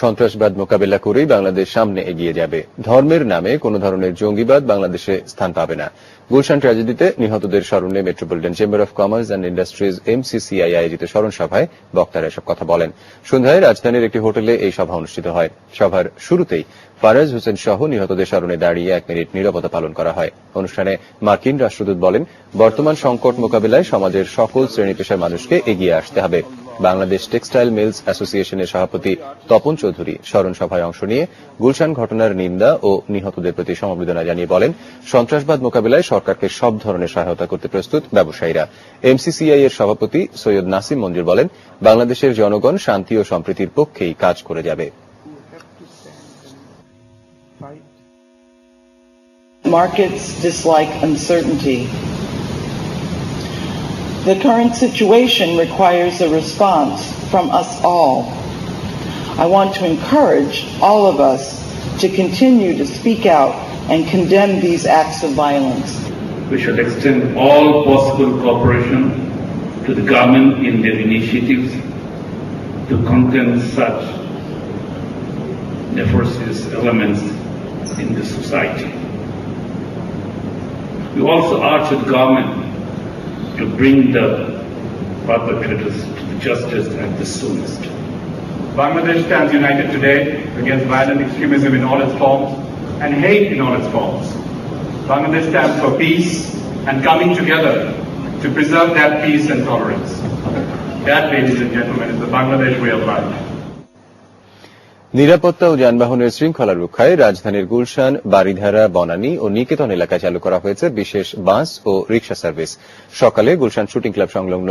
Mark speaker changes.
Speaker 1: সন্ত্রাসবাদ মোকাবেলা করেই বাংলাদেশ সামনে এগিয়ে যাবে। ধর্মের নামে কোন ধরনের জঙ্গিবাদ বাংলাদেশে স্থান পাবে না। গুলশান ট্র্যাজেডিতে নিহতদের স্মরণে metropolitan chamber of commerce and industries MCCI আয়োজিত স্মরণ সভায় বক্তারা এসব কথা বলেন। সন্ধ্যায় রাজধানীর একটি হোটেলে এই সভা অনুষ্ঠিত হয়। সভার শুরুতেই ফারাজ হোসেন সহ নিহতদের স্মরণে দাঁড়িয়ে 1 মিনিট নীরবতা পালন করা হয়। অনুষ্ঠানে মার্কিন রাষ্ট্রদূত বলেন, বর্তমান সংকট মোকাবিলায় সমাজের সকল শ্রেণী পেশার মানুষকে এগিয়ে আসতে হবে। বাংলাদেশ টেক্সটাইল মিলস অ্যাসোসিয়েশনের সভাপতি তপন চৌধুরী স্মরণ সভায় অংশ নিয়ে গুলশান ঘটনার নিন্দা ও নিহতদের প্রতি সমবেদনা জানিয়ে বলেন, সন্ত্রাসবাদ মোকাবিলায় সরকারকে সব ধরনের সহায়তা করতে প্রস্তুত ব্যবসায়ীরা। MCCI এর সভাপতি সৈয়দ নাসিম মঞ্জুর বলেন, বাংলাদেশের জনগণ শান্তি ও সম্প্রীতির পক্ষেই কাজ করে যাবে।
Speaker 2: Markets dislike uncertainty. The current situation requires a response from us all. I want to encourage all of us to continue to speak out and condemn these acts of violence.
Speaker 3: We should extend all possible cooperation to the government in their initiatives to contain such nefarious elements in the society. We also urge the government to bring the perpetrators to the justice at the soonest.
Speaker 4: Bangladesh stands united today against violent extremism in all its forms and hate in all its forms. Bangladesh stands for peace and coming together to preserve that peace and tolerance. That, ladies and gentlemen, is the Bangladesh way of life.
Speaker 1: নিরাপত্তা ও যানবাহনের শৃঙ্খলা রক্ষায় রাজধানীর গুলশান, বারিধারা, বনানী ও নিকেতন এলাকায় চালু করা হয়েছে বিশেষ বাস ও রিকশা সার্ভিস। সকালে গুলশান শুটিং ক্লাব সংলগ্ন